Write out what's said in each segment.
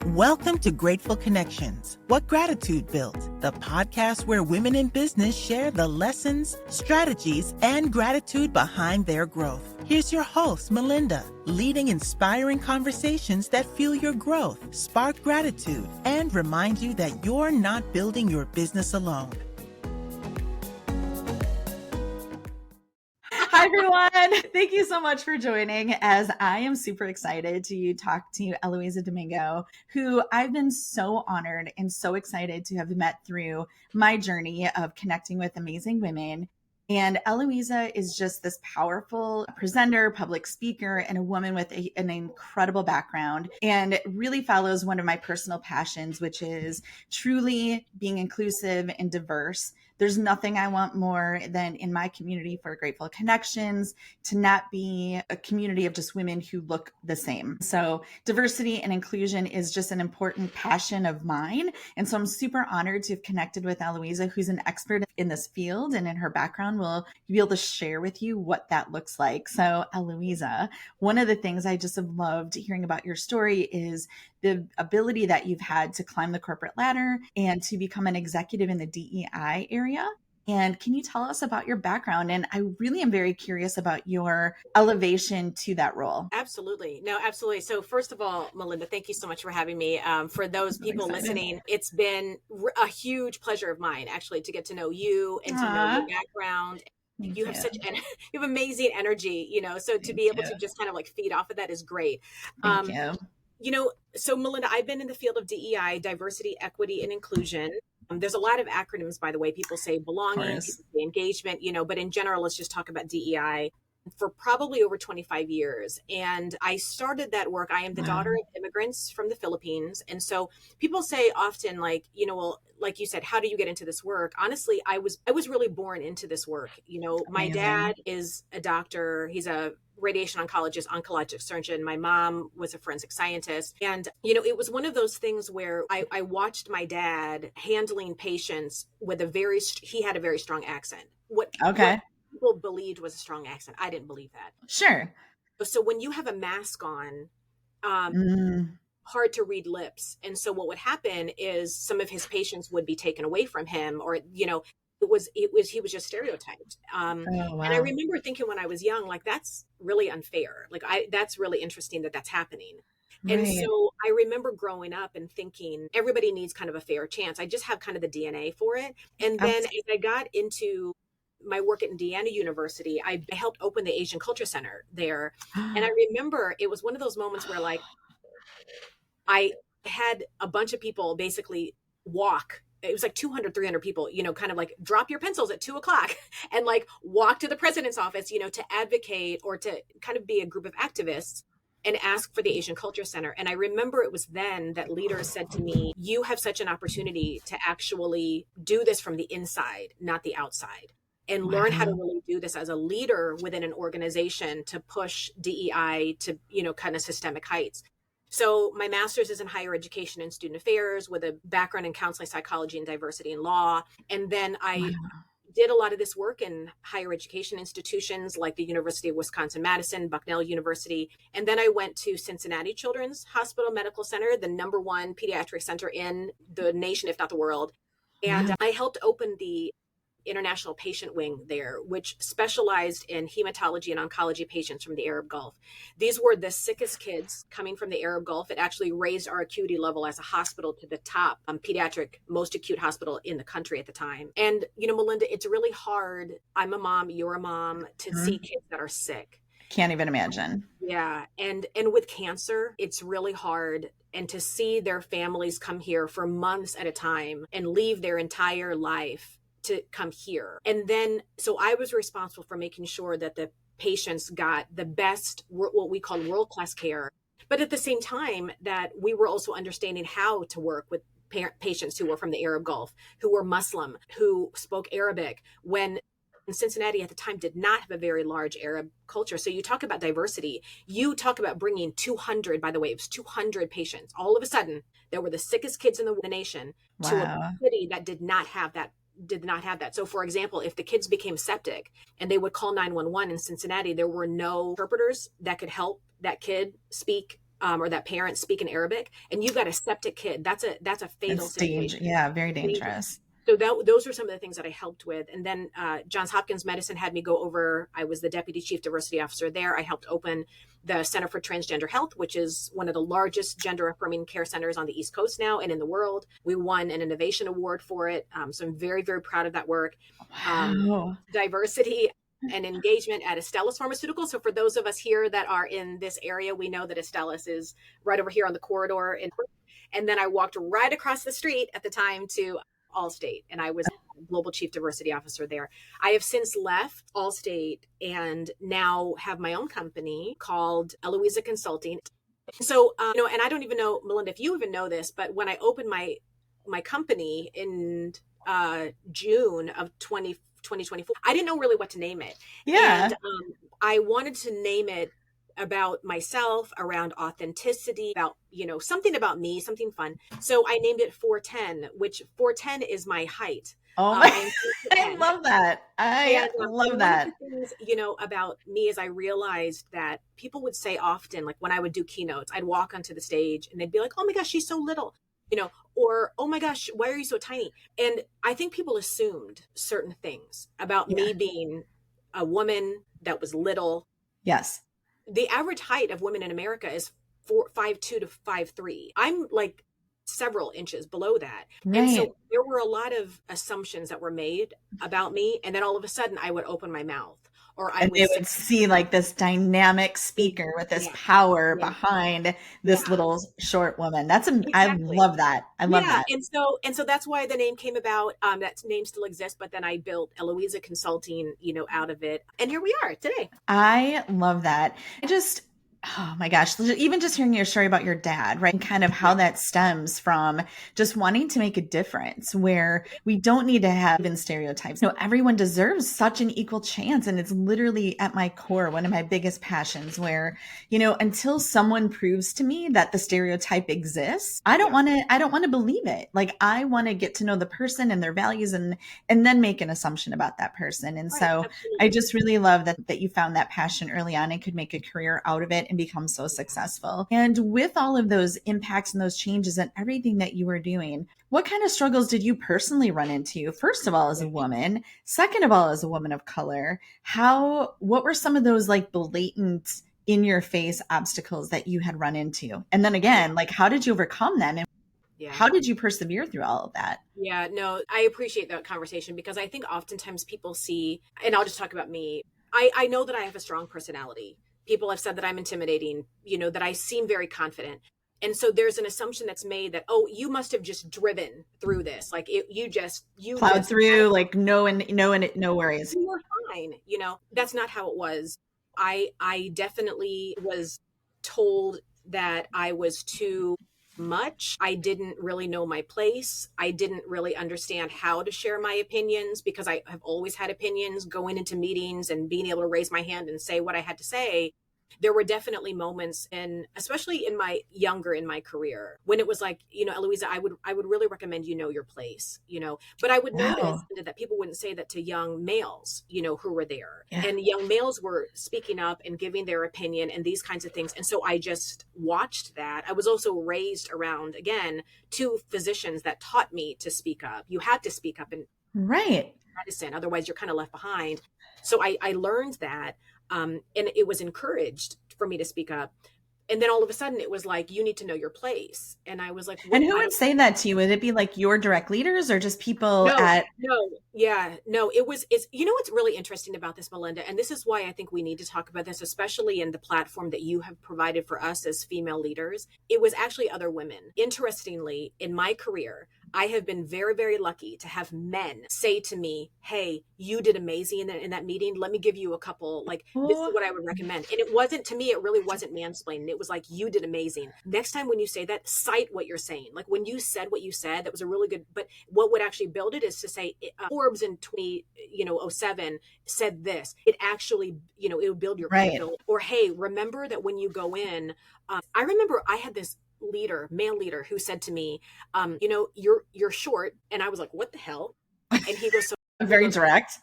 Welcome to Grateful Connections, What Gratitude Built, the podcast where women in business share the lessons, strategies, and gratitude behind their growth. Here's your host, Malinda, leading inspiring conversations that fuel your growth, spark gratitude, and remind you that you're not building your business alone. Hi, everyone. Thank you so much for joining, as I am super excited to talk to Eloiza Domingo, who I've been so honored and so excited to have met through my journey of connecting with amazing women. And Eloiza is just this powerful presenter, public speaker, and a woman with an incredible background, and really follows one of my personal passions, which is truly being inclusive and diverse. There's nothing I want more than in my community for Grateful Connections to not be a community of just women who look the same. So diversity and inclusion is just an important passion of mine. And so I'm super honored to have connected with Eloiza, who's an expert in this field, and in her background will be able to share with you what that looks like. So Eloiza, one of the things I just have loved hearing about your story is the ability that you've had to climb the corporate ladder and to become an executive in the DEI area. And can you tell us about your background? And I really am very curious about your elevation to that role. Absolutely. No, absolutely. So first of all, Malinda, thank you so much for having me. For those people listening, it's been a huge pleasure of mine, actually, to get to know you and to know your background. You have you have amazing energy, so to be able to just kind of like feed off of that is great. Thank you. So Malinda, I've been in the field of DEI, diversity, equity, and inclusion. There's a lot of acronyms, by the way. People say belonging, people say engagement, but in general, let's just talk about DEI for probably over 25 years. And I started that work. I am the daughter of immigrants from the Philippines. And so people say often like, well, like you said, how do you get into this work? Honestly, I was really born into this work. My dad is a doctor. He's a radiation oncologist, oncologic surgeon. My mom was a forensic scientist. And, it was one of those things where I watched my dad handling patients with he had a very strong accent. What people believed was a strong accent. I didn't believe that. Sure. So when you have a mask on, hard to read lips. And so what would happen is some of his patients would be taken away from him, or, he was just stereotyped. And I remember thinking when I was young, like, that's really unfair. Like, that's really interesting that's happening. Right. And so I remember growing up and thinking everybody needs kind of a fair chance. I just have kind of the DNA for it. And then as I got into my work at Indiana University, I helped open the Asian Culture Center there. And I remember it was one of those moments where like, I had a bunch of people basically walk. It was like 200, 300 people, kind of like drop your pencils at 2:00 and like walk to the president's office, to advocate or to kind of be a group of activists and ask for the Asian Culture Center. And I remember it was then that leaders said to me, you have such an opportunity to actually do this from the inside, not the outside, and learn how to really do this as a leader within an organization to push DEI to, kind of systemic heights. So my master's is in higher education and student affairs with a background in counseling, psychology, and diversity and law. And then I did a lot of this work in higher education institutions like the University of Wisconsin-Madison, Bucknell University. And then I went to Cincinnati Children's Hospital Medical Center, the #1 pediatric center in the nation, if not the world. And I helped open the international patient wing there, which specialized in hematology and oncology patients from the Arab Gulf. These were the sickest kids coming from the Arab Gulf. It actually raised our acuity level as a hospital to the top pediatric, most acute hospital in the country at the time. And, Malinda, it's really hard. I'm a mom, you're a mom, to see kids that are sick. Can't even imagine. Yeah. And with cancer, it's really hard. And to see their families come here for months at a time and leave their entire life to come here. And then, so I was responsible for making sure that the patients got the best, what we call world-class care. But at the same time that we were also understanding how to work with patients who were from the Arab Gulf, who were Muslim, who spoke Arabic, when Cincinnati at the time did not have a very large Arab culture. So you talk about diversity, you talk about bringing 200, by the way, it was 200 patients. All of a sudden, there were the sickest kids in the nation to a city that did not have that. So for example, if the kids became septic and they would call 911 in Cincinnati, there were no interpreters that could help that kid speak or that parent speak in Arabic, and you've got a septic kid, that's a fatal It's danger. situation. Yeah, very dangerous. So those are some of the things that I helped with. And then Johns Hopkins Medicine had me go over, I was the Deputy Chief Diversity Officer there. I helped open the Center for Transgender Health, which is one of the largest gender affirming care centers on the East Coast now and in the world. We won an innovation award for it. So I'm very, very proud of that work. Wow. Diversity and engagement at Astellas Pharmaceuticals. So for those of us here that are in this area, we know that Astellas is right over here on the corridor. And then I walked right across the street at the time to Allstate, and I was Global Chief Diversity Officer there. I have since left Allstate and now have my own company called Eloiza Consulting. So, and I don't even know, Malinda, if you even know this, but when I opened my company in June of 2024, I didn't know really what to name it. Yeah. And I wanted to name it about myself, around authenticity, about, something about me, something fun. So I named it 410, which 410 is my height. Oh my, I love that. I love that. One of the things, about me is I realized that people would say often, like when I would do keynotes, I'd walk onto the stage and they'd be like, oh my gosh, she's so little, or, oh my gosh, why are you so tiny? And I think people assumed certain things about me being a woman that was little. Yes. The average height of women in America is 5'2" to 5'3". I'm like several inches below that. Right. And so there were a lot of assumptions that were made about me. And then all of a sudden I would open my mouth, or they would see like this dynamic speaker with this power behind this little short woman. I love that. I love that. And so that's why the name came about. That name still exists, but then I built Eloiza Consulting, out of it. And here we are today. I love that. Oh my gosh, even just hearing your story about your dad, right? And kind of how that stems from just wanting to make a difference, where we don't need to have even stereotypes. Everyone deserves such an equal chance. And it's literally at my core, one of my biggest passions, where, until someone proves to me that the stereotype exists, I don't want to believe it. Like, I want to get to know the person and their values and then make an assumption about that person. And so absolutely. I just really love that you found that passion early on and could make a career out of it and become so successful. And with all of those impacts and those changes and everything that you were doing, what kind of struggles did you personally run into? First of all, as a woman, second of all, as a woman of color, what were some of those like blatant in your face obstacles that you had run into? And then again, like, how did you overcome them? And how did you persevere through all of that? Yeah, no, I appreciate that conversation, because I think oftentimes people see, and I'll just talk about me. I know that I have a strong personality. People have said that I'm intimidating, that I seem very confident. And so there's an assumption that's made that, oh, you must have just driven through this. Like you plowed through, like no worries. You were fine. That's not how it was. I definitely was told that I was too much. I didn't really know my place. I didn't really understand how to share my opinions, because I have always had opinions going into meetings and being able to raise my hand and say what I had to say. There were definitely moments, and especially in my career, when it was like, Eloiza, I would really recommend your place, but I would notice that people wouldn't say that to young males, who were there. Yeah. And young males were speaking up and giving their opinion and these kinds of things. And so I just watched that. I was also raised around, again, two physicians that taught me to speak up. You had to speak up in medicine, otherwise you're kind of left behind. So I learned that. And it was encouraged for me to speak up. And then all of a sudden it was like, you need to know your place. And I was like, and who would say that to you? Would it be like your direct leaders or just people it's, what's really interesting about this, Malinda, and this is why I think we need to talk about this, especially in the platform that you have provided for us as female leaders. It was actually other women. Interestingly, in my career, I have been very, very lucky to have men say to me, hey, you did amazing in that meeting. Let me give you a couple, this is what I would recommend. And it wasn't, to me, it really wasn't mansplaining. It was like, you did amazing. Next time when you say that, cite what you're saying. Like when you said what you said, that was a really good, but what would actually build it is to say, Forbes in 2007 said this. It actually, it would build your credibility. Or, hey, remember that when you go in, I remember I had this male leader who said to me, you're short. And I was like, what the hell? And he goes, so very direct.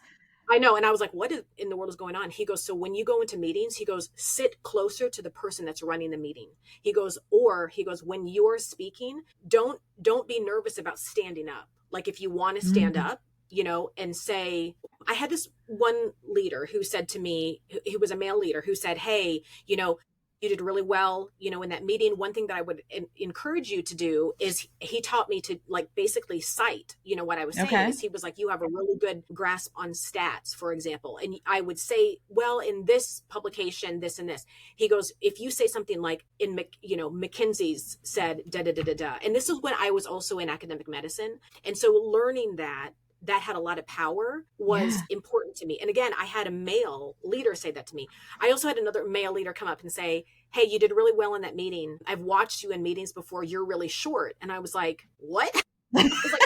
I know. And I was like, what in the world is going on? He goes, so when you go into meetings, he goes, sit closer to the person that's running the meeting. He goes, when you're speaking, don't be nervous about standing up. Like if you want to stand up, and say, I had this one leader who said to me, he was a male leader who said, hey, you did really well, in that meeting. One thing that I would encourage you to do is he taught me to like basically cite, what I was saying is he was like, you have a really good grasp on stats, for example. And I would say, well, in this publication, this and this, he goes, if you say something like McKinsey's said, da, da, da, da, da. And this is when I was also in academic medicine. And so learning that had a lot of power was important to me. And again, I had a male leader say that to me. I also had another male leader come up and say, hey, you did really well in that meeting. I've watched you in meetings before. You're really short. And I was like, what? I was like,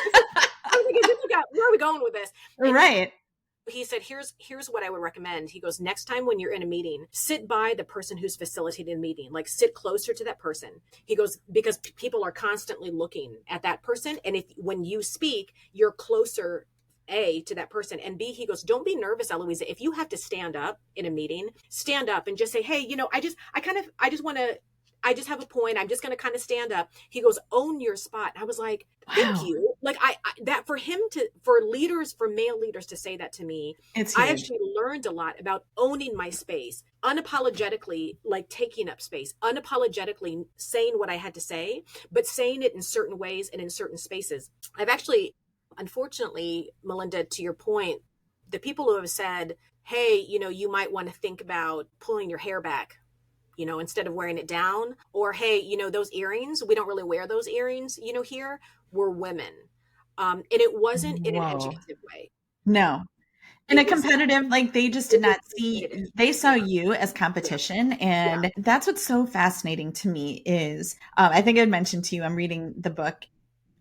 where are we going with this? And right. He said, here's what I would recommend. He goes, next time when you're in a meeting, sit by the person who's facilitating the meeting, like sit closer to that person. He goes, because people are constantly looking at that person. And when you speak, you're closer to that person, and B, he goes, don't be nervous, Eloiza. If you have to stand up in a meeting, stand up and just say, hey, I just have a point. I'm just going to kind of stand up. He goes, own your spot. I was like, thank you. Like that for male leaders to say that to me, I actually learned a lot about owning my space, unapologetically, like taking up space, unapologetically saying what I had to say, but saying it in certain ways and in certain spaces. I've actually, unfortunately, Malinda, to your point, the people who have said, hey, you might want to think about pulling your hair back, instead of wearing it down, or, hey, those earrings, we don't really wear those earrings, here, were women. And it wasn't in an educative way. No. In a competitive, like they just did not see, they saw you as competition. And that's what's so fascinating to me is, I think I'd mentioned to you, I'm reading the book,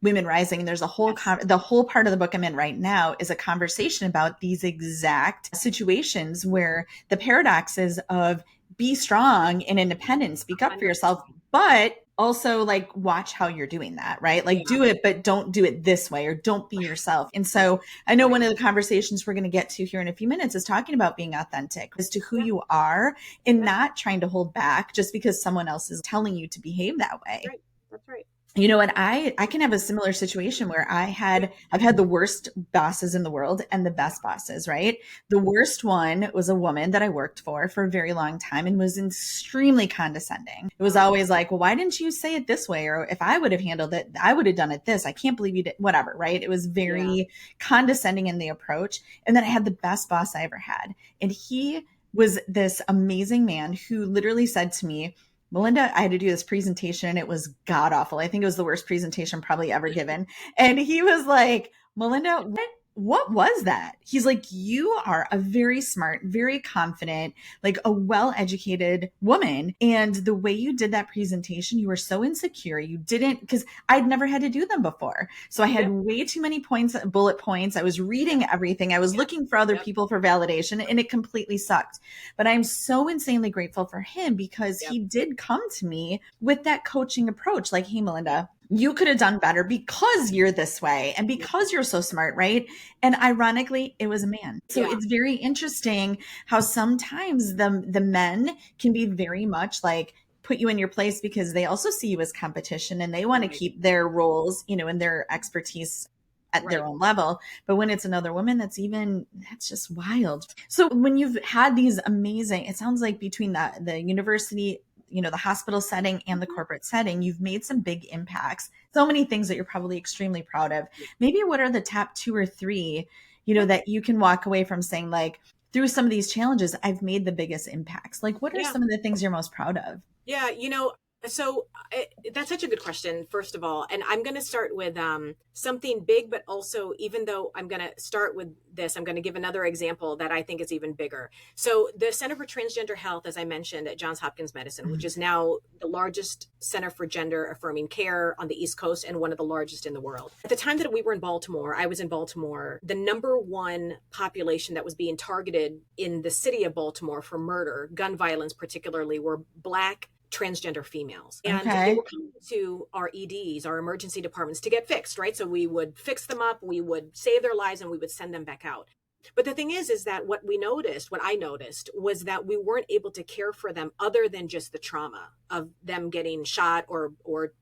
Women Rising. There's a whole, the whole part of the book I'm in right now is a conversation about these exact situations where the paradoxes of be strong and independent, speak up for yourself, but also like watch how you're doing that, right? Like do it, but don't do it this way, or don't be yourself. And so I know one of the conversations we're going to get to here in a few minutes is talking about being authentic as to who you are and not trying to hold back just because someone else is telling you to behave that way. That's right. And I can have a similar situation where I've had the worst bosses in the world and the best bosses, right? The worst one was a woman that I worked for a very long time and was extremely condescending. It was always like, well, why didn't you say it this way? Or if I would have handled it, I would have done it this. I can't believe you did, whatever, right? It was very condescending in the approach. And then I had the best boss I ever had. And he was this amazing man who literally said to me, Malinda, I had to do this presentation and it was god awful. I think it was the worst presentation probably ever given. And he was like, Malinda, what was that? He's like, you are a very smart, very confident, like a well-educated woman. And the way you did that presentation, you were so insecure. You didn't, because I'd never had to do them before. So I had way too many bullet points. I was reading everything. I was looking for other people for validation, and it completely sucked. But I'm so insanely grateful for him because he did come to me with that coaching approach. Like, hey, Malinda, you could have done better because you're this way and because you're so smart, right? And ironically, it was a man. So it's very interesting how sometimes the men can be very much like put you in your place because they also see you as competition and they want to keep their roles, and their expertise at their own level. But when it's another woman, that's just wild. So when you've had these amazing, it sounds like between the university, the hospital setting and the corporate setting, you've made some big impacts. So many things that you're probably extremely proud of. Maybe what are the top 2 or 3, that you can walk away from saying like, through some of these challenges, I've made the biggest impacts. Like, what are some of the things you're most proud of? Yeah. So that's such a good question, first of all. And I'm going to start with something big, but also, even though I'm going to start with this, I'm going to give another example that I think is even bigger. So the Center for Transgender Health, as I mentioned, at Johns Hopkins Medicine, which is now the largest center for gender affirming care on the East Coast and one of the largest in the world. At the time that we were in Baltimore, I was in Baltimore, the number one population that was being targeted in the city of Baltimore for murder, gun violence particularly, were Black transgender females. And they were coming to our EDs, our emergency departments, to get fixed, right? So we would fix them up, we would save their lives, and we would send them back out. But the thing is that what I noticed was that we weren't able to care for them other than just the trauma of them getting shot or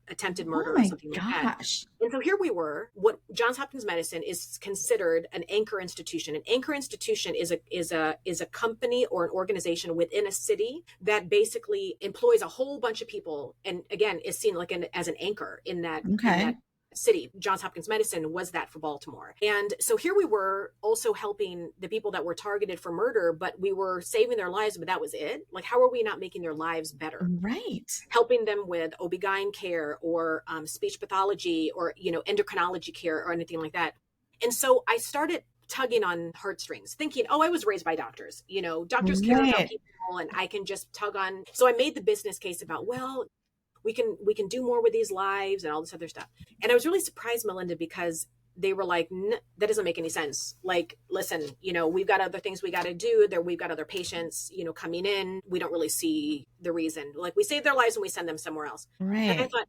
attempted Oh murder or my something like that. gosh. And so here we were, what Johns Hopkins Medicine is considered an anchor institution. An anchor institution is a company or an organization within a city that basically employs a whole bunch of people. And again, is seen like as an anchor in that Okay. city. Johns Hopkins Medicine was that for Baltimore. And so here we were also helping the people that were targeted for murder, but we were saving their lives, but that was it. Like, how are we not making their lives better? Right. Helping them with OB-GYN care or speech pathology or, endocrinology care or anything like that. And so I started tugging on heartstrings, thinking, oh, I was raised by doctors, doctors care about Right. people and I can just tug on. So I made the business case about, well, we can do more with these lives and all this other stuff. And I was really surprised, Malinda, because they were like, that doesn't make any sense. Like, listen, we've got other things we got to do there. We've got other patients, coming in. We don't really see the reason. Like, we save their lives and we send them somewhere else. Right. And I thought,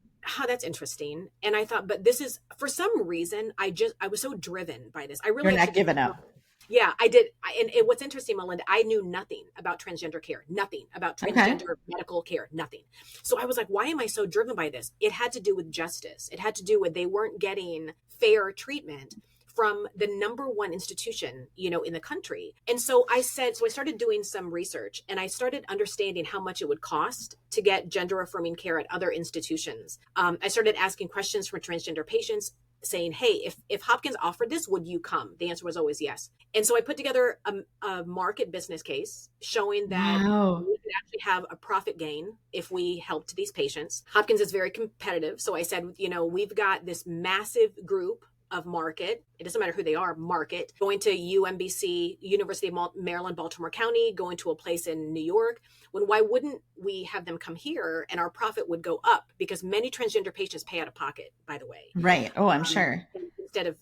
that's interesting. And I thought, but this is, for some reason, I was so driven by this. I really, You're not giving up. Yeah, I did. And what's interesting, Melinda, I knew nothing about transgender care, nothing about transgender medical care, nothing. So I was like, why am I so driven by this? It had to do with justice. It had to do with they weren't getting fair treatment from the number one institution, in the country. And so I started doing some research and I started understanding how much it would cost to get gender affirming care at other institutions. I started asking questions from transgender patients saying, hey, if Hopkins offered this, would you come? The answer was always yes. And so I put together a market business case showing that we could actually have a profit gain if we helped these patients. Hopkins is very competitive. So I said, we've got this massive group of market. It doesn't matter who they are, market, going to UMBC, University of Maryland, Baltimore County, going to a place in New York. Why wouldn't we have them come here and our profit would go up? Because many transgender patients pay out of pocket, by the way. Right. Oh, I'm sure.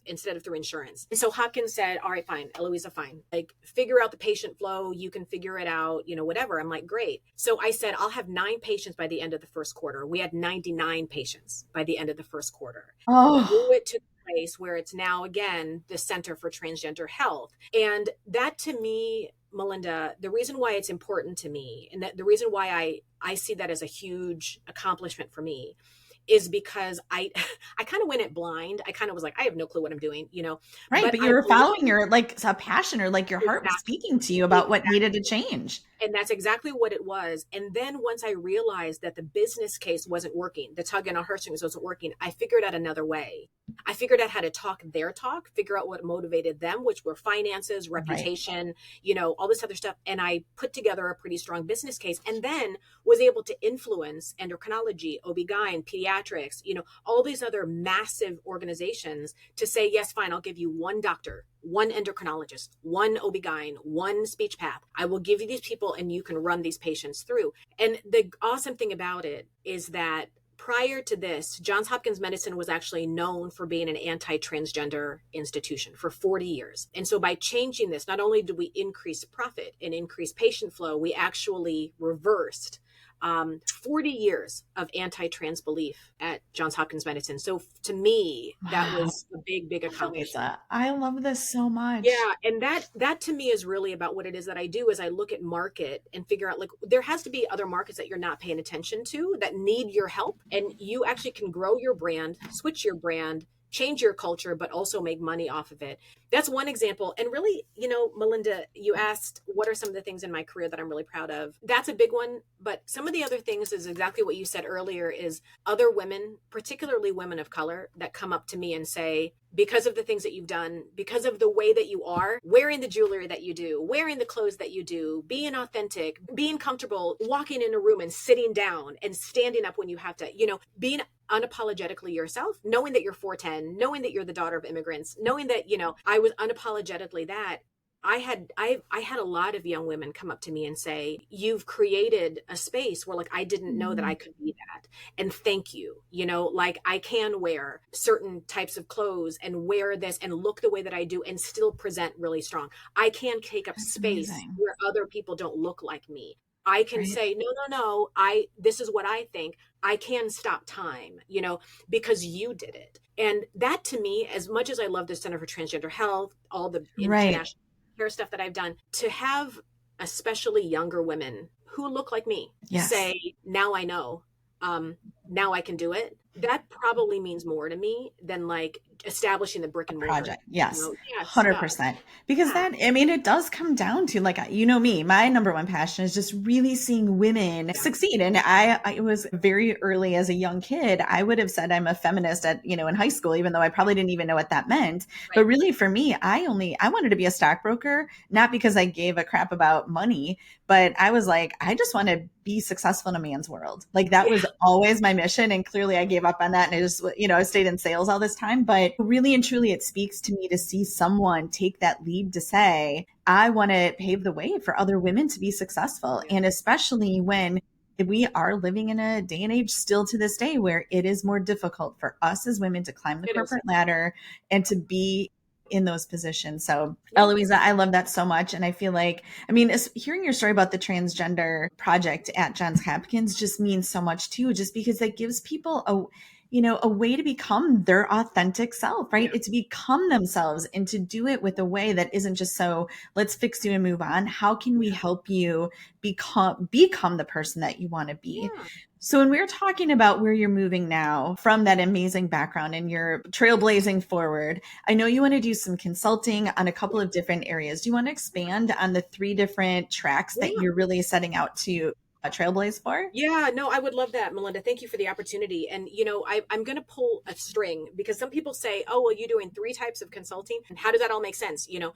Instead of through insurance. And so Hopkins said, all right, fine, Eloiza, fine. Like, figure out the patient flow. You can figure it out, whatever. I'm like, great. So I said, I'll have 9 patients by the end of the first quarter. We had 99 patients by the end of the first quarter. Oh, Grew it to the place where it's now, again, the Center for Transgender Health. And that, to me, Malinda, the reason why it's important to me and that the reason why I see that as a huge accomplishment for me is because I kind of went it blind. I kind of was like, I have no clue what I'm doing, right. But you were following your a passion or your heart was speaking to you about what needed to change. And that's exactly what it was. And then once I realized that the business case wasn't working, the tug on heartstrings wasn't working, I figured out another way. I figured out how to talk their talk, figure out what motivated them, which were finances, reputation, all this other stuff. And I put together a pretty strong business case and then was able to influence endocrinology, OB-GYN, pediatrics, all these other massive organizations to say, yes, fine, I'll give you one doctor, one endocrinologist, one OB-GYN, one speech path. I will give you these people and you can run these patients through. And the awesome thing about it is that prior to this, Johns Hopkins Medicine was actually known for being an anti-transgender institution for 40 years. And so by changing this, not only did we increase profit and increase patient flow, we actually reversed 40 years of anti-trans belief at Johns Hopkins Medicine. So to me, that was a big, big accomplishment. I love this so much. Yeah. And that to me is really about what it is that I do is I look at market and figure out there has to be other markets that you're not paying attention to that need your help. And you actually can grow your brand, switch your brand, change your culture, but also make money off of it. That's one example. And really, Malinda, you asked, what are some of the things in my career that I'm really proud of? That's a big one. But some of the other things is exactly what you said earlier is other women, particularly women of color, that come up to me and say, because of the things that you've done, because of the way that you are, wearing the jewelry that you do, wearing the clothes that you do, being authentic, being comfortable, walking in a room and sitting down and standing up when you have to, being unapologetically yourself, knowing that you're 4'10", knowing that you're the daughter of immigrants, knowing that, I was unapologetically that. I had a lot of young women come up to me and say, you've created a space where I didn't know that I could be that. And thank you, I can wear certain types of clothes and wear this and look the way that I do and still present really strong. I can take up space where other people don't look like me. I can say, no, this is what I think. I can stop time, because you did it. And that to me, as much as I love the Center for Transgender Health, all the international hair stuff that I've done, to have especially younger women who look like me say, now I know, now I can do it. That probably means more to me than like establishing the brick and mortar project. Yes. You know? Yeah, 100%. Because that, I mean, it does come down to, like, you know me, my number one passion is just really seeing women succeed. And I was very early as a young kid, I would have said I'm a feminist at, you know, in high school, even though I probably didn't even know what that meant. Right. But really for me, I wanted to be a stockbroker, not because I gave a crap about money, but I was like, I just want to be successful in a man's world. Like that was always my mission. And clearly I gave up on that. And I just, you know, I stayed in sales all this time, but really and truly it speaks to me to see someone take that lead to say, I want to pave the way for other women to be successful. And especially when we are living in a day and age still to this day where it is more difficult for us as women to climb the corporate ladder and to be in those positions. So Eloiza, I love that so much. And I feel like, I mean, hearing your story about the transgender project at Johns Hopkins just means so much too, just because that gives people a way to become their authentic self, right? It's to become themselves and to do it with a way that isn't just so let's fix you and move on. How can we help you become the person that you want to be? So when we're talking about where you're moving now from that amazing background and you're trailblazing forward, I know you want to do some consulting on a couple of different areas. Do you want to expand on the 3 different tracks that you're really setting out to trailblaze for? Yeah, no, I would love that, Malinda. Thank you for the opportunity. And, you know, I'm going to pull a string because some people say, oh, well, you're doing 3 types of consulting. And how does that all make sense? You know,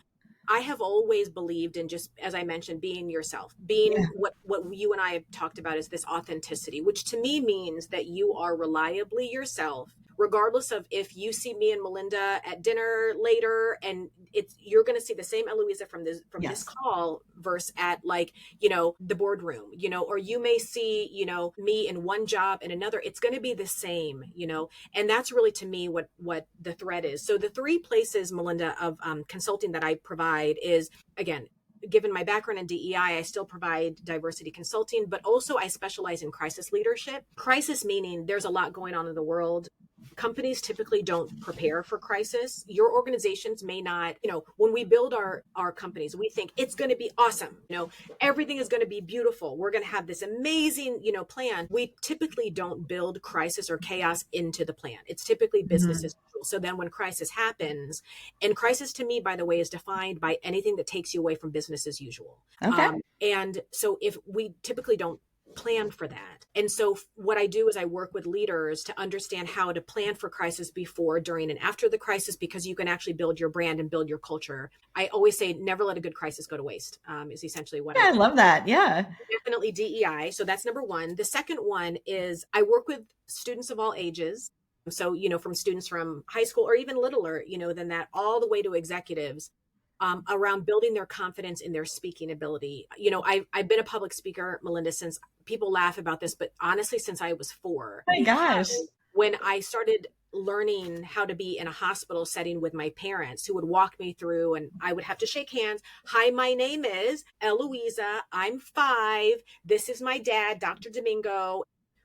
I have always believed in just, as I mentioned, being yourself, being what you and I have talked about is this authenticity, which to me means that you are reliably yourself, regardless of if you see me and Malinda at dinner later and you're going to see the same Eloiza from this call versus at like, you know, the boardroom, you know, or you may see, you know, me in one job and another, it's going to be the same, you know, and that's really to me what the thread is. So the 3 places, Malinda, of consulting that I provide is, again, given my background in DEI, I still provide diversity consulting, but also I specialize in crisis leadership. Crisis meaning there's a lot going on in the world. Companies typically don't prepare for crisis. Your organizations may not, you know, when we build our companies, we think it's going to be awesome. You know, everything is going to be beautiful. We're going to have this amazing, you know, plan. We typically don't build crisis or chaos into the plan. It's typically business as usual. So then when crisis happens, and crisis to me, by the way, is defined by anything that takes you away from business as usual. Okay. And so if we typically don't plan for that. And so what I do is I work with leaders to understand how to plan for crisis before, during, and after the crisis, because you can actually build your brand and build your culture. I always say, never let a good crisis go to waste, is essentially what I love that. Yeah. Definitely DEI. So that's number 1. The second one is I work with students of all ages. So, you know, from students from high school or even littler, you know, than that, all the way to executives. Around building their confidence in their speaking ability. You know, I've been a public speaker, Malinda, since people laugh about this, but honestly, since I was 4. Oh my gosh. When I started learning how to be in a hospital setting with my parents who would walk me through and I would have to shake hands. Hi, my name is Eloiza. I'm 5. This is my dad, Dr. Domingo.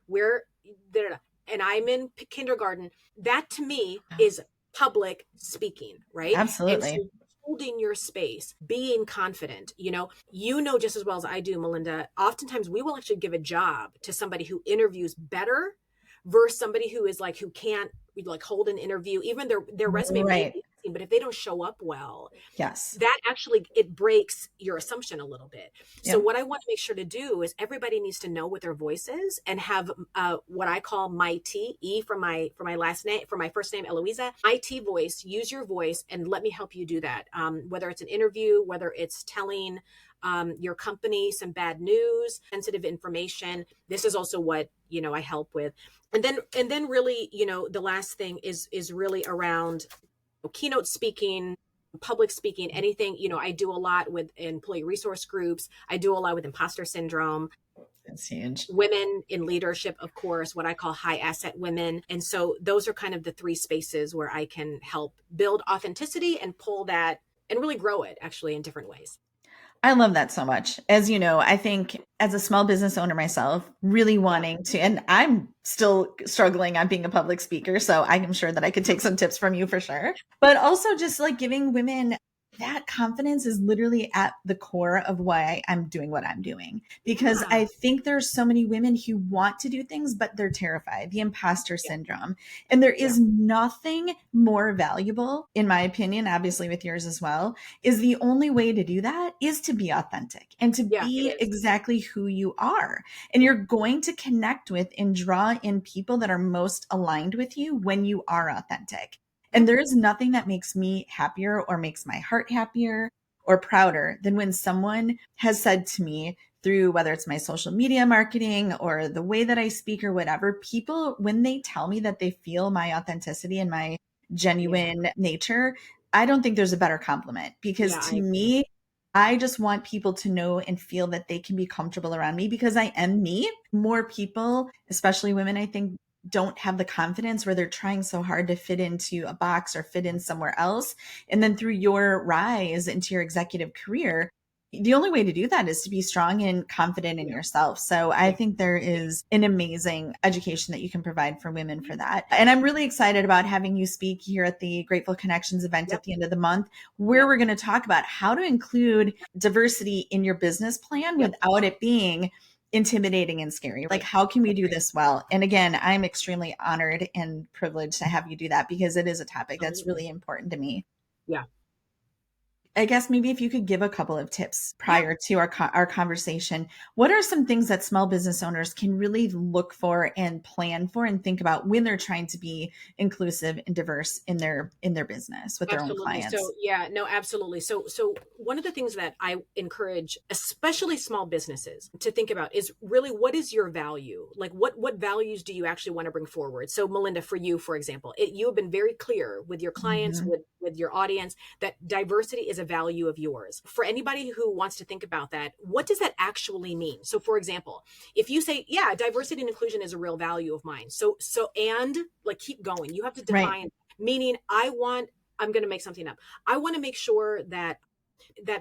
And I'm in kindergarten. That to me is public speaking, right? Absolutely. And so holding your space, being confident, you know just as well as I do, Malinda, oftentimes we will actually give a job to somebody who interviews better versus somebody who is like, who can't like hold an interview, even their resume may be amazing, but if they don't show up well, that actually, it breaks your assumption a little bit. So what I want to make sure to do is everybody needs to know what their voice is and have what I call my T, E for my last name, for my first name, Eloiza, my T voice. Use your voice and let me help you do that. Whether it's an interview, whether it's telling your company some bad news, sensitive information. This is also what, you know, I help with. And then really, you know, the last thing is really around keynote speaking, public speaking, anything. You know, I do a lot with employee resource groups. I do a lot with imposter syndrome. That's huge. Women in leadership, of course, what I call high asset women. And so those are kind of the 3 spaces where I can help build authenticity and pull that and really grow it actually in different ways. I love that so much. As you know, I think as a small business owner myself, really wanting to, and I'm still struggling on being a public speaker, so I'm sure that I could take some tips from you for sure. But also just like giving women that confidence is literally at the core of why I'm doing what I'm doing. Because I think there's so many women who want to do things, but they're terrified, the imposter syndrome. And there is nothing more valuable, in my opinion, obviously with yours as well, is the only way to do that is to be authentic and to be exactly who you are. And you're going to connect with and draw in people that are most aligned with you when you are authentic. And there is nothing that makes me happier or makes my heart happier or prouder than when someone has said to me through whether it's my social media marketing or the way that I speak or whatever, people, when they tell me that they feel my authenticity and my genuine nature, I don't think there's a better compliment, because to me, I just want people to know and feel that they can be comfortable around me because I am me. More people, especially women, I think, don't have the confidence, where they're trying so hard to fit into a box or fit in somewhere else. And then through your rise into your executive career, the only way to do that is to be strong and confident in yourself. So I think there is an amazing education that you can provide for women for that. And I'm really excited about having you speak here at the Grateful Connections event at the end of the month, where we're going to talk about how to include diversity in your business plan without it being intimidating and scary. Like, how can we do this well? And again, I'm extremely honored and privileged to have you do that, because it is a topic that's really important to me. Yeah. I guess maybe if you could give a couple of tips prior to our conversation, what are some things that small business owners can really look for and plan for and think about when they're trying to be inclusive and diverse in their business with their own clients? So absolutely. So one of the things that I encourage, especially small businesses, to think about is really, what is your value? Like, what values do you actually want to bring forward? So Malinda, for you, for example, you have been very clear with your clients, with your audience, that diversity is a value of yours. For anybody who wants to think about that, what does that actually mean? So for example, if you say, diversity and inclusion is a real value of mine. And like, keep going. You have to define, meaning I'm going to make something up. I want to make sure that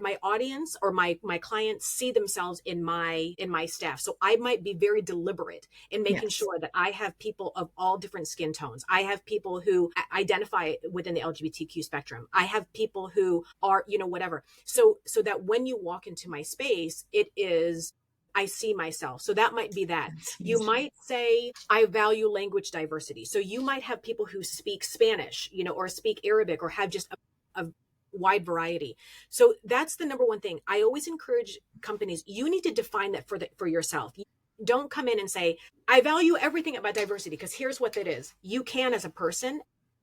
my audience or my clients see themselves in my staff. So I might be very deliberate in making sure that I have people of all different skin tones. I have people who identify within the LGBTQ spectrum. I have people who are, whatever. So that when you walk into my space, it is, I see myself. So that might be that. You might say, I value language diversity. So you might have people who speak Spanish, or speak Arabic, or have just a wide variety. So that's the number one thing. I always encourage companies, you need to define that for yourself. Don't come in and say, I value everything about diversity, because here's what that is. You can, as a person,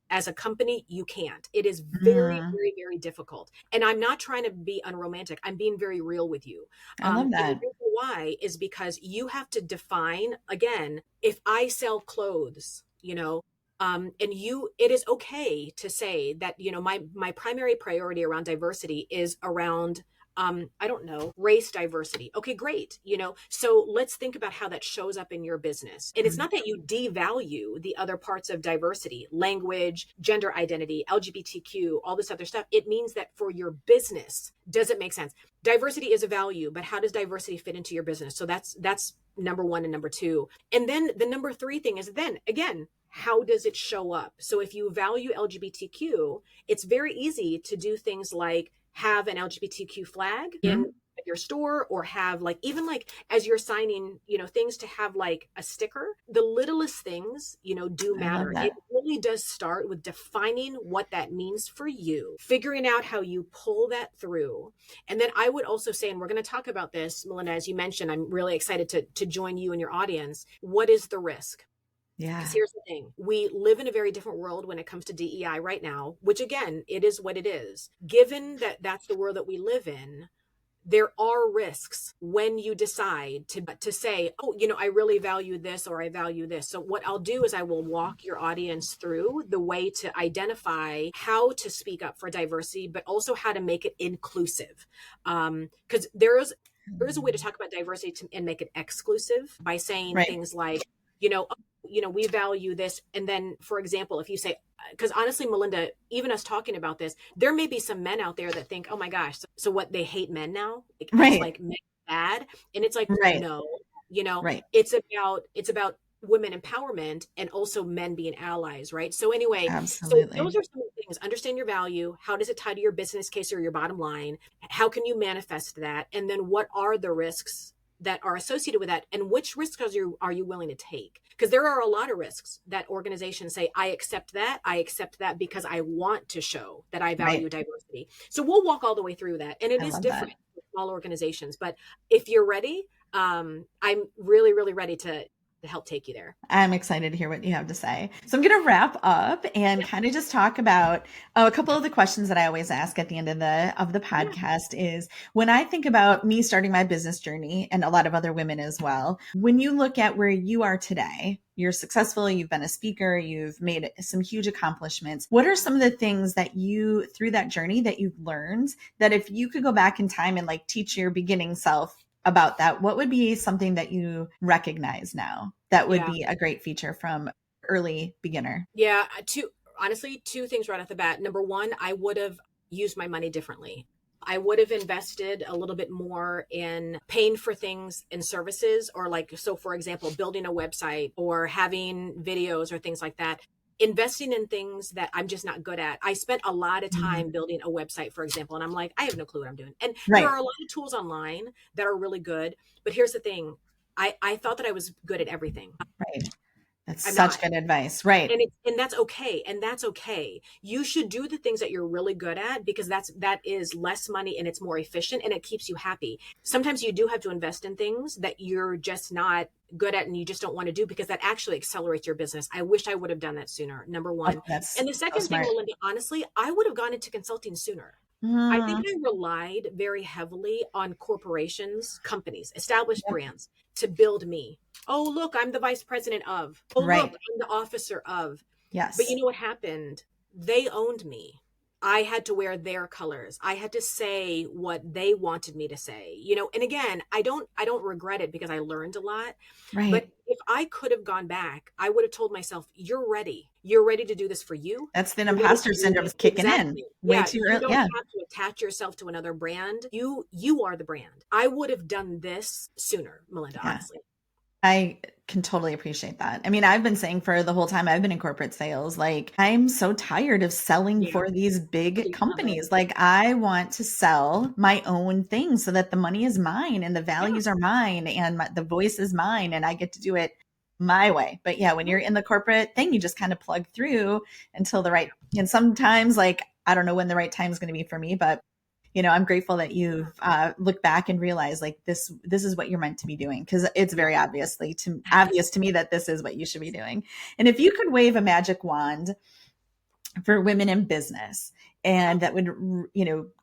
as a company, you can't. It is very, very, very difficult. And I'm not trying to be unromantic. I'm being very real with you. I love that. And the reason why is because you have to define, again, if I sell clothes, it is okay to say that, my primary priority around diversity is around, race diversity. Okay, great. So let's think about how that shows up in your business. And it's not that you devalue the other parts of diversity, language, gender identity, LGBTQ, all this other stuff. It means that for your business, does it make sense? Diversity is a value, but how does diversity fit into your business? So that's number one and number two. And then the number three thing is, then again, how does it show up? So if you value LGBTQ, it's very easy to do things like have an LGBTQ flag in your store, or have even as you're signing, things, to have like a sticker. The littlest things, do matter. It really does start with defining what that means for you, figuring out how you pull that through. And then I would also say, and we're going to talk about this, Malinda, as you mentioned, I'm really excited to join you and your audience. What is the risk? Yeah. Because here's the thing. We live in a very different world when it comes to DEI right now, which again, it is what it is. Given that that's the world that we live in, there are risks when you decide to say, I really value this, or I value this. So what I'll do is I will walk your audience through the way to identify how to speak up for diversity, but also how to make it inclusive. Because there is a way to talk about diversity and make it exclusive by saying things like, we value this. And then, for example, if you say, because honestly, Malinda, even us talking about this, there may be some men out there that think, oh my gosh, so what, they hate men now? It's like men bad. And it's like, no, it's about women empowerment and also men being allies. Right. So anyway, so those are some of the things. Understand your value. How does it tie to your business case or your bottom line? How can you manifest that? And then what are the risks that are associated with that, and which risks are you willing to take? Because there are a lot of risks that organizations say, I accept that because I want to show that I value diversity. So we'll walk all the way through that, and it is different for small organizations. But if you're ready, I'm really, really ready to help take you there. I'm excited to hear what you have to say. So I'm going to wrap up and kind of just talk about a couple of the questions that I always ask at the end of the podcast is, when I think about me starting my business journey, and a lot of other women as well, when you look at where you are today, you're successful, you've been a speaker, you've made some huge accomplishments. What are some of the things that you, through that journey, that you've learned that if you could go back in time and like teach your beginning self about that, what would be something that you recognize now that would be a great feature from early beginner? Yeah, two things right off the bat. Number one, I would have used my money differently. I would have invested a little bit more in paying for things and services, or like, so for example, building a website or having videos or things like that. Investing in things that I'm just not good at. I spent a lot of time building a website, for example, and I'm like, I have no clue what I'm doing. And there are a lot of tools online that are really good. But here's the thing. I thought that I was good at everything. Right. That's such good advice. Right. And that's okay. And that's okay. You should do the things that you're really good at, because that is less money and it's more efficient and it keeps you happy. Sometimes you do have to invest in things that you're just not good at and you just don't want to do, because that actually accelerates your business. I wish I would have done that sooner. Number one. And the second thing, Malinda, honestly, I would have gone into consulting sooner. I think I relied very heavily on corporations, companies, established brands to build me. Oh, look, I'm the vice president of. Oh, look, I'm the officer of. Yes. But you know what happened? They owned me. I had to wear their colors. I had to say what they wanted me to say, and again, I don't regret it because I learned a lot. Right. But if I could have gone back, I would have told myself, you're ready. You're ready to do this for you. That's the imposter syndrome kicking in. Way too early. You don't have to attach yourself to another brand. You are the brand. I would have done this sooner, Malinda, honestly. I can totally appreciate that. I mean, I've been saying for the whole time I've been in corporate sales, like, I'm so tired of selling for these big companies. Like, I want to sell my own thing so that the money is mine and the values are mine and the voice is mine and I get to do it my way. But when you're in the corporate thing, you just kind of plug through until and sometimes, like, I don't know when the right time is going to be for me, but I'm grateful that you've looked back and realized, like, this is what you're meant to be doing, because it's very obvious to me that this is what you should be doing. And if you could wave a magic wand for women in business, and that would,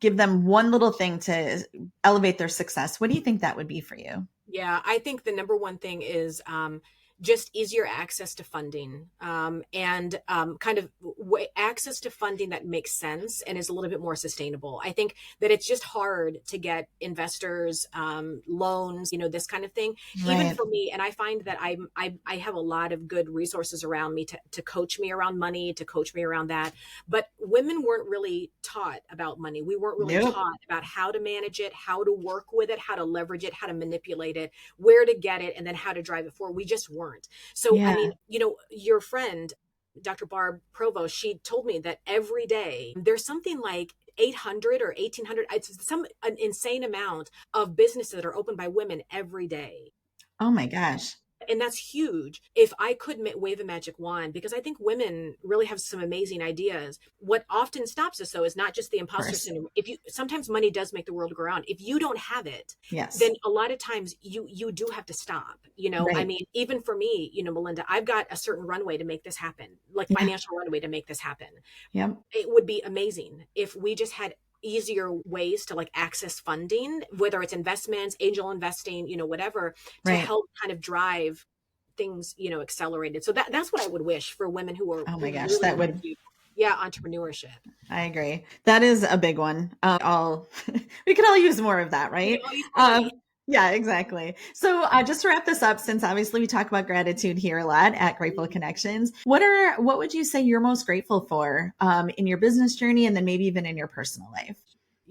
give them one little thing to elevate their success, what do you think that would be for you? Yeah, I think the number one thing is just easier access to funding, and kind of access to funding that makes sense and is a little bit more sustainable. I think that it's just hard to get investors, loans, this kind of thing, even for me. And I find that I have a lot of good resources around me to coach me around money, to coach me around that. But women weren't really taught about money. We weren't really taught about how to manage it, how to work with it, how to leverage it, how to manipulate it, where to get it, and then how to drive it forward. We just weren't. So, I mean, your friend, Dr. Barb Provost, she told me that every day there's something like 800 or 1,800, it's an insane amount of businesses that are opened by women every day. Oh my gosh. And that's huge. If I could wave a magic wand, because I think women really have some amazing ideas. What often stops us, though, is not just the imposter syndrome. Sometimes money does make the world go round. If you don't have it, then a lot of times you do have to stop. I mean, even for me, Malinda, I've got a certain runway to make this happen, like financial runway to make this happen. Yeah, it would be amazing if we just had easier ways to access funding, whether it's investments, angel investing, whatever, to help kind of drive things, accelerated. So that's what I would wish for women who are. Oh my gosh, really that would. Entrepreneurship. I agree. That is a big one. We could all use more of that, right? Yeah, exactly. So just to wrap this up, since obviously we talk about gratitude here a lot at Grateful Connections, what would you say you're most grateful for in your business journey, and then maybe even in your personal life?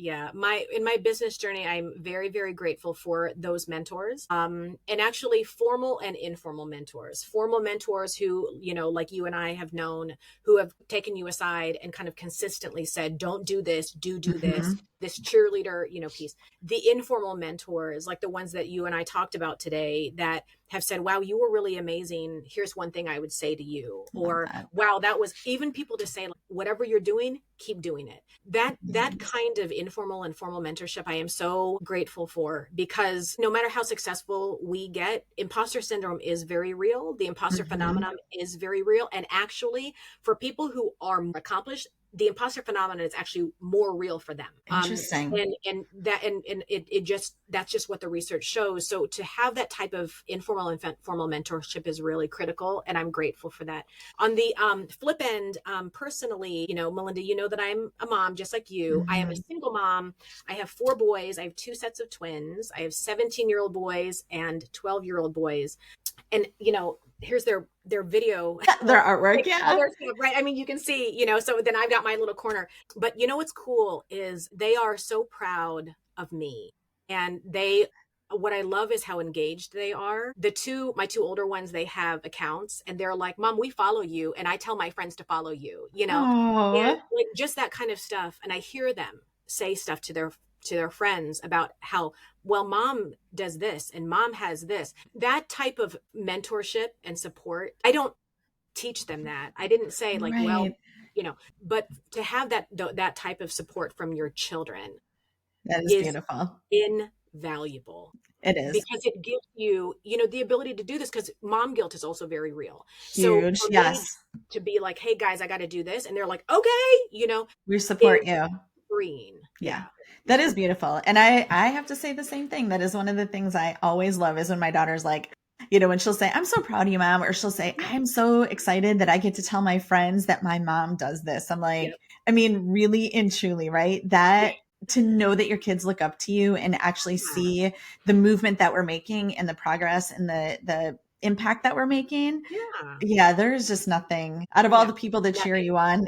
Yeah. In my business journey, I'm very, very grateful for those mentors. And actually formal and informal mentors. Formal mentors who, like you and I have known, who have taken you aside and kind of consistently said, don't do this, do this cheerleader, piece. The informal mentors, like the ones that you and I talked about today, that have said, wow, you were really amazing. Here's one thing I would say to you. Or, wow, that was, even people to say, like, whatever you're doing, keep doing it. That kind of informal and formal mentorship, I am so grateful for, because no matter how successful we get, imposter syndrome is very real. The imposter phenomenon is very real. And actually, for people who are accomplished, the imposter phenomenon is actually more real for them. Interesting. That's just what the research shows. So to have that type of informal and formal mentorship is really critical. And I'm grateful for that. On the flip end, personally, Malinda, you know that I'm a mom just like you. I am a single mom. I have 4 boys. I have 2 sets of twins. I have 17-year-old boys and 12-year-old boys. And, here's their video, their artwork. Yeah. Right. I mean, you can see, so then I've got my little corner, but what's cool is they are so proud of me, and what I love is how engaged they are. My 2 older ones, they have accounts, and they're like, Mom, we follow you. And I tell my friends to follow you, and like just that kind of stuff. And I hear them say stuff to their friends about how, well, Mom does this and Mom has this. That type of mentorship and support, I don't teach them that. I didn't say like, well, but to have that type of support from your children, that is beautiful, invaluable. It is, because it gives you, the ability to do this, because mom guilt is also very real. Huge. So yes. To be like, hey guys, I got to do this. And they're like, okay, we support you. Freeing. Yeah. That is beautiful. And I have to say the same thing. That is one of the things I always love, is when my daughter's like, when she'll say, I'm so proud of you, Mom, or she'll say, I'm so excited that I get to tell my friends that my mom does this. I'm like, I mean, really and truly, right? That to know that your kids look up to you and actually see the movement that we're making and the progress and the impact that we're making. Yeah. There's just nothing out of all the people that cheer you on.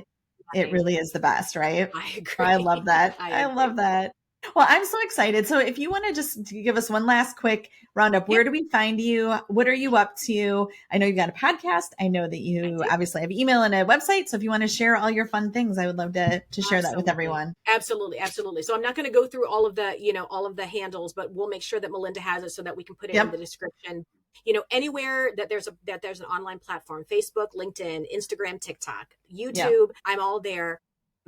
It really is the best, right? I agree. I love that. I love that. Well, I'm so excited. So if you want to just give us one last quick roundup, where do we find you? What are you up to? I know you've got a podcast. I know that you obviously have email and a website. So if you want to share all your fun things, I would love to share that with everyone. Absolutely. Absolutely. So I'm not going to go through all of the handles, but we'll make sure that Malinda has it so that we can put it in the description. Anywhere that there's an online platform, Facebook, LinkedIn, Instagram, TikTok, YouTube, I'm all there.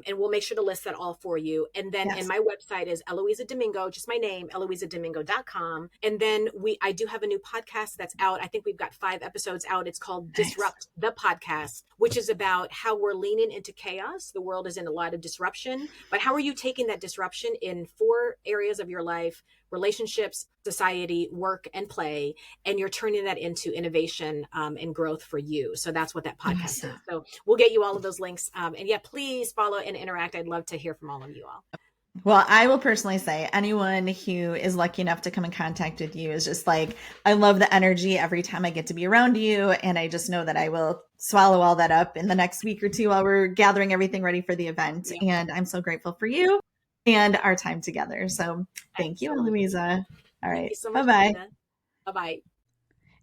And we'll make sure to list that all for you. And then and my website is Eloiza Domingo, just my name, eloizadomingo.com. And then I do have a new podcast that's out. I think we've got 5 episodes out. It's called Disrupt the Podcast, which is about how we're leaning into chaos. The world is in a lot of disruption, but how are you taking that disruption in 4 areas of your life: relationships, society, work, and play, and you're turning that into innovation and growth for you. So that's what that podcast is. So we'll get you all of those links. And please follow and interact. I'd love to hear from all of you all. Well, I will personally say anyone who is lucky enough to come in contact with you is just like, I love the energy every time I get to be around you. And I just know that I will swallow all that up in the next week or 2 while we're gathering everything ready for the event. And I'm so grateful for you and our time together. So thank you, Eloiza. All right. So much, bye-bye. Bye-bye.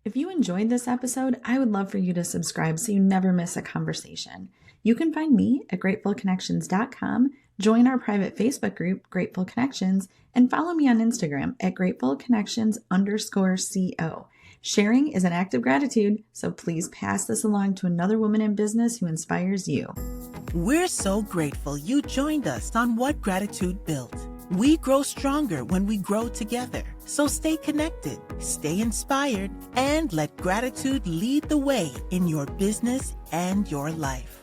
If you enjoyed this episode, I would love for you to subscribe so you never miss a conversation. You can find me at gratefulconnections.com, join our private Facebook group, Grateful Connections, and follow me on Instagram at gratefulconnections_CO. Sharing is an act of gratitude, so please pass this along to another woman in business who inspires you. We're so grateful you joined us on What Gratitude Built. We grow stronger when we grow together. So stay connected, stay inspired, and let gratitude lead the way in your business and your life.